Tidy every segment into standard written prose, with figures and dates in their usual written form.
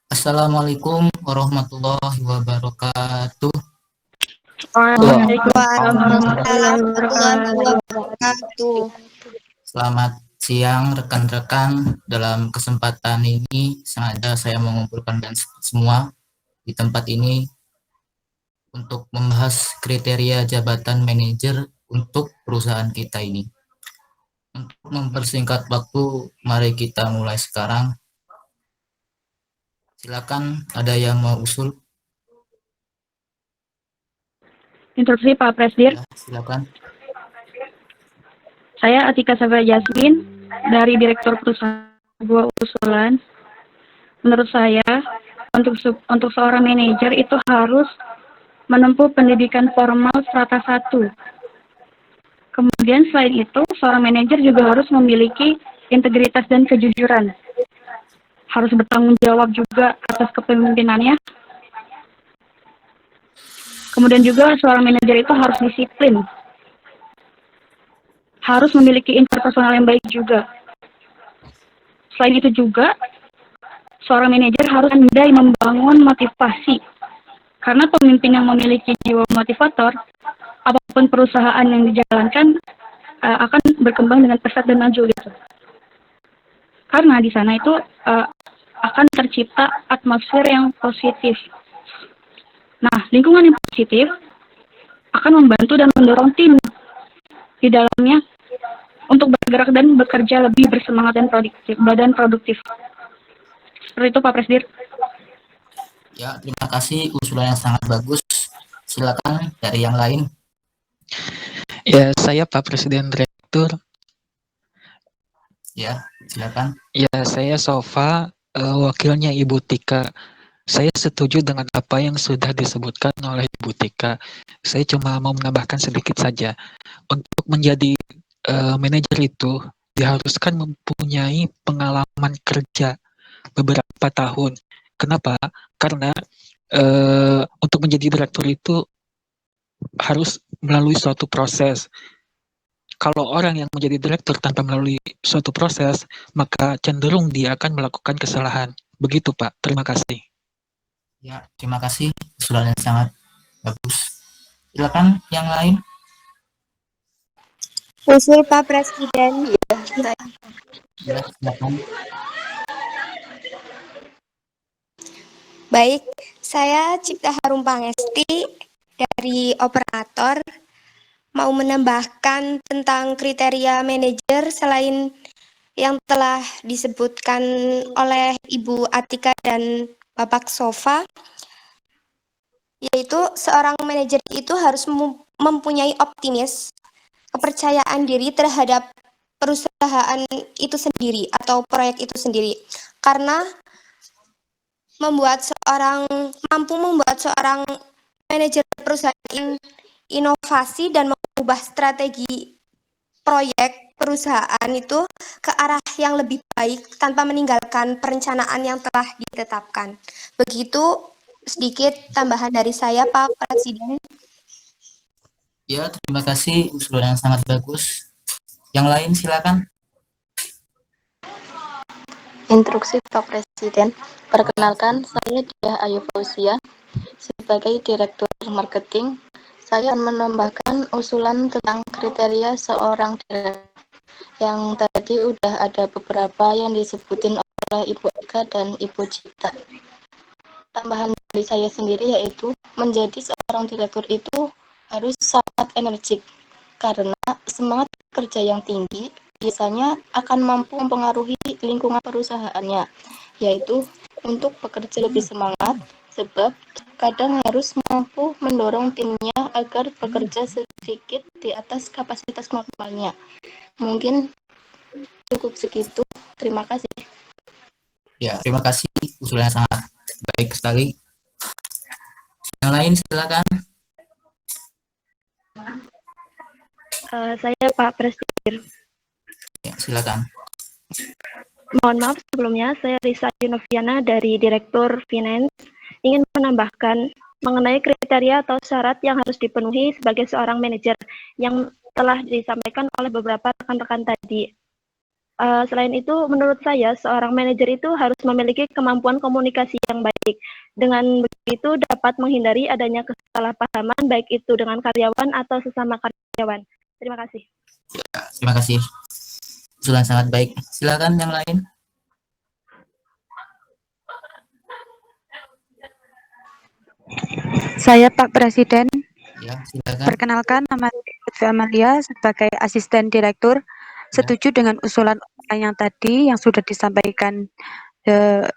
Assalamualaikum warahmatullahi wabarakatuh. Waalaikumsalam Waalaikumsalam warahmatullahi warahmatullahi wabarakatuh. wabarakatuh. Selamat siang rekan-rekan. Dalam kesempatan ini sengaja saya mengumpulkan dan semua di tempat ini untuk membahas kriteria jabatan manajer untuk perusahaan kita ini. Untuk mempersingkat waktu, mari kita mulai sekarang. Silakan, ada yang mau usul? Instruksi Pak Presdir. Ya, silakan. Saya Atika Safira Jasmin dari Direktur Perusahaan. Sebuah usulan. Menurut saya, untuk seorang manajer itu harus menempuh pendidikan formal strata 1. Kemudian selain itu, seorang manajer juga harus memiliki integritas dan kejujuran. Harus bertanggung jawab juga atas kepemimpinannya. Kemudian juga seorang manajer itu harus disiplin. Harus memiliki interpersonal yang baik juga. Selain itu juga, seorang manajer harus pandai membangun motivasi. Karena pemimpin yang memiliki jiwa motivator, apapun perusahaan yang dijalankan akan berkembang dengan pesat dan maju gitu. Karena di sana itu akan tercipta atmosfer yang positif. Nah, lingkungan yang positif akan membantu dan mendorong tim di dalamnya untuk bergerak dan bekerja lebih bersemangat dan produktif. Seperti itu Pak Presdir. Ya, terima kasih, usulan yang sangat bagus. Silakan dari yang lain. Ya, saya Pak Presiden Direktur. Ya, silakan. Ya, saya Sofa, wakilnya Ibu Tika. Saya setuju dengan apa yang sudah disebutkan oleh Ibu Tika. Saya cuma mau menambahkan sedikit saja. Untuk menjadi manajer itu diharuskan mempunyai pengalaman kerja beberapa tahun. Kenapa? Karena untuk menjadi direktur itu harus melalui suatu proses. Kalau orang yang menjadi direktur tanpa melalui suatu proses, maka cenderung dia akan melakukan kesalahan. Begitu, Pak. Terima kasih. Ya, terima kasih. Usulan yang sangat bagus. Silakan yang lain. Usul Pak Presiden. Ya, silakan. Baik, saya Cipta Harum Pangesti dari operator mau menambahkan tentang kriteria manajer selain yang telah disebutkan oleh Ibu Atika dan Bapak Sofa, yaitu seorang manajer itu harus mempunyai optimis, kepercayaan diri terhadap perusahaan itu sendiri atau proyek itu sendiri. Karena mampu membuat seorang manajer perusahaan inovasi dan mengubah strategi proyek perusahaan itu ke arah yang lebih baik tanpa meninggalkan perencanaan yang telah ditetapkan. Begitu sedikit tambahan dari saya, Pak Presiden. Ya, terima kasih, usulan yang sangat bagus. Yang lain silakan. Instruksi Pak Presiden. Perkenalkan, saya Diah Ayu Fauzia sebagai Direktur Marketing. Saya akan menambahkan usulan tentang kriteria seorang direktur. Yang tadi udah ada beberapa yang disebutin oleh Ibu Eka dan Ibu Cita. Tambahan dari saya sendiri yaitu menjadi seorang direktur itu harus sangat energik karena semangat kerja yang tinggi biasanya akan mampu mempengaruhi lingkungan perusahaannya, yaitu untuk bekerja lebih semangat sebab kadang harus mampu mendorong timnya agar bekerja sedikit di atas kapasitas normalnya. Mungkin cukup segitu. Terima kasih. Ya, terima kasih, usulan yang sangat baik sekali. Yang lain silakan. Saya Pak Presdir. Ya, silakan. Mohon maaf sebelumnya, saya Risa Yunoviana dari Direktur Finance ingin menambahkan mengenai kriteria atau syarat yang harus dipenuhi sebagai seorang manajer yang telah disampaikan oleh beberapa rekan-rekan tadi. Selain itu, menurut saya, seorang manajer itu harus memiliki kemampuan komunikasi yang baik. Dengan begitu, dapat menghindari adanya kesalahpahaman, baik itu dengan karyawan atau sesama karyawan. Terima kasih. Terima kasih. Usulan sangat baik. Silakan yang lain. Saya Pak Presiden, Ya, silakan. perkenalkan nama saya Lutfi Amalia sebagai Asisten Direktur. Setuju dengan usulan yang tadi yang sudah disampaikan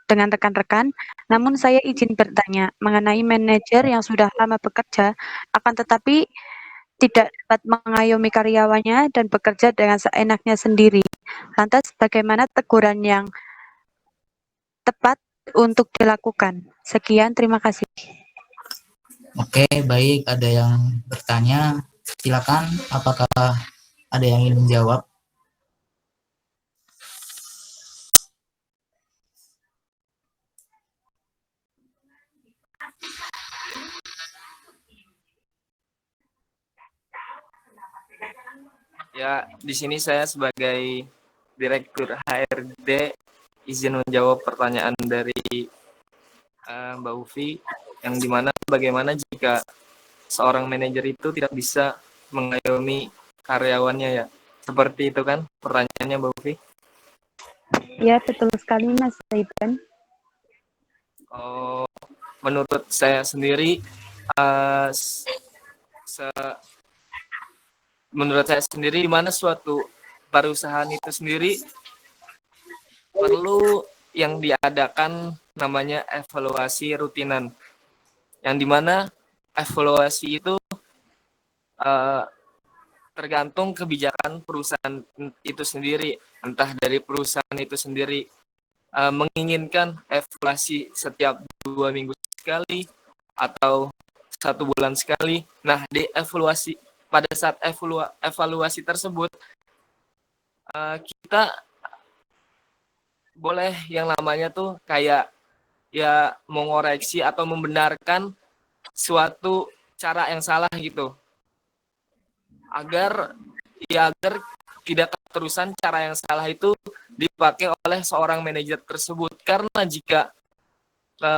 dengan rekan-rekan. Namun saya izin bertanya mengenai manajer yang sudah lama bekerja, akan tetapi tidak dapat mengayomi karyawannya dan bekerja dengan seenaknya sendiri. Lantas bagaimana teguran yang tepat untuk dilakukan? Sekian, terima kasih. Oke, baik. Ada yang bertanya? Silakan. Apakah ada yang ingin menjawab? Ya, di sini saya sebagai Direktur HRD izin menjawab pertanyaan dari Mbak Ufi, yang dimana bagaimana jika seorang manajer itu tidak bisa mengayomi karyawannya ya. Seperti itu kan pertanyaannya Mbak Ufi? Ya, betul sekali Mas Zaidan. Oh, menurut saya sendiri, menurut saya sendiri di mana suatu perusahaan itu sendiri perlu yang diadakan namanya evaluasi rutinan, yang dimana evaluasi itu tergantung kebijakan perusahaan itu sendiri, entah dari perusahaan itu sendiri menginginkan evaluasi setiap 2 minggu sekali atau 1 bulan sekali. Nah, di evaluasi pada saat evaluasi tersebut kita boleh yang namanya tuh kayak ya mengoreksi atau membenarkan suatu cara yang salah gitu, agar tidak terusan cara yang salah itu dipakai oleh seorang manajer tersebut. Karena jika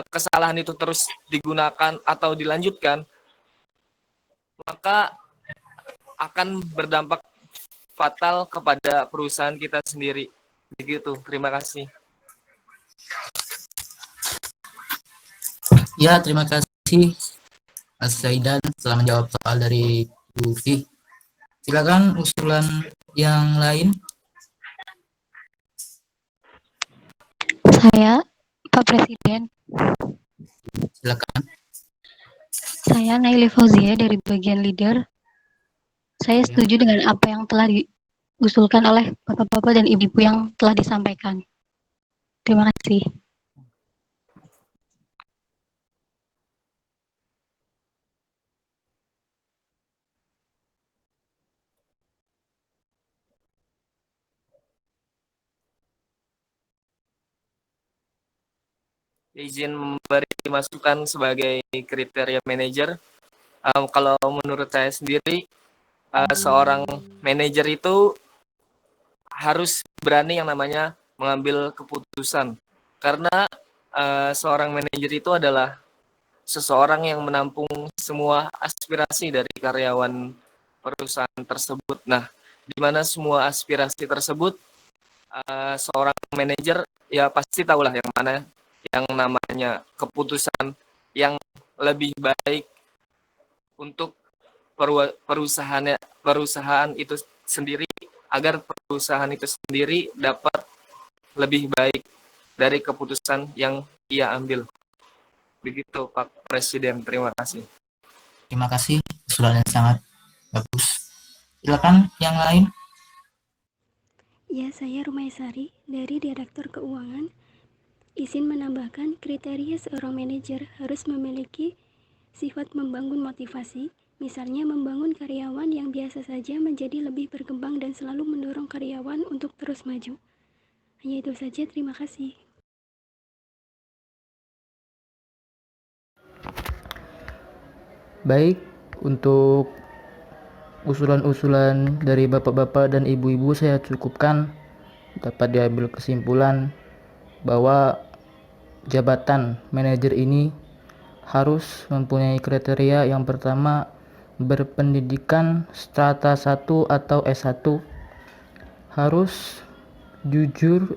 kesalahan itu terus digunakan atau dilanjutkan, maka akan berdampak fatal kepada perusahaan kita sendiri. Begitu, terima kasih. Ya, terima kasih Mas Zaidan telah menjawab soal dari Bu Ufi. Silakan usulan yang lain. Saya, Pak Presiden. Silakan. Saya Naili Fauzia dari bagian leader. Saya setuju dengan apa yang telah diusulkan oleh bapak-bapak dan ibu-ibu yang telah disampaikan. Terima kasih. Izin memberi masukan sebagai kriteria manajer. Kalau menurut saya sendiri, seorang manajer itu harus berani yang namanya mengambil keputusan. Karena seorang manajer itu adalah seseorang yang menampung semua aspirasi dari karyawan perusahaan tersebut. Nah, di mana semua aspirasi tersebut, seorang manajer ya pasti tahulah yang mana yang namanya keputusan yang lebih baik untuk perusahaan itu sendiri, agar perusahaan itu sendiri dapat lebih baik dari keputusan yang ia ambil. Begitu Pak Presiden, terima kasih. Terima kasih, usulan yang sangat bagus. Silakan yang lain. Ya, saya Rumaisari dari Direktur Keuangan. Izin menambahkan, kriteria seorang manajer harus memiliki sifat membangun motivasi, misalnya membangun karyawan yang biasa saja menjadi lebih berkembang dan selalu mendorong karyawan untuk terus maju. Hanya itu saja, terima kasih. Baik, untuk usulan-usulan dari bapak-bapak dan ibu-ibu saya cukupkan. dapat diambil kesimpulan bahwa jabatan manajer ini harus mempunyai kriteria yang pertama berpendidikan strata 1 atau S1, harus jujur,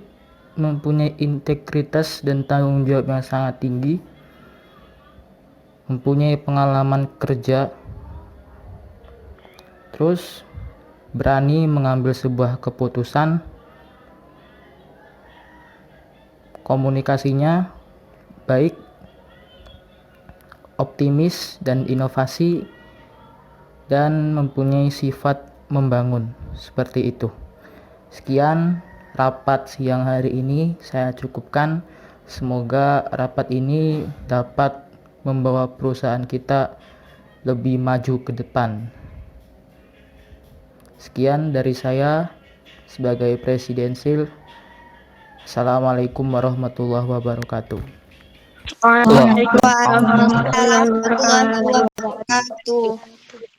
mempunyai integritas dan tanggung jawab yang sangat tinggi, mempunyai pengalaman kerja, terus berani mengambil sebuah keputusan, komunikasinya baik, optimis dan inovasi, dan mempunyai sifat membangun. Seperti itu. Sekian rapat siang hari ini saya cukupkan. Semoga rapat ini dapat membawa perusahaan kita lebih maju ke depan. Sekian dari saya sebagai presidensil. Assalamualaikum warahmatullahi wabarakatuh. Waalaikumsalam warahmatullahi wabarakatuh.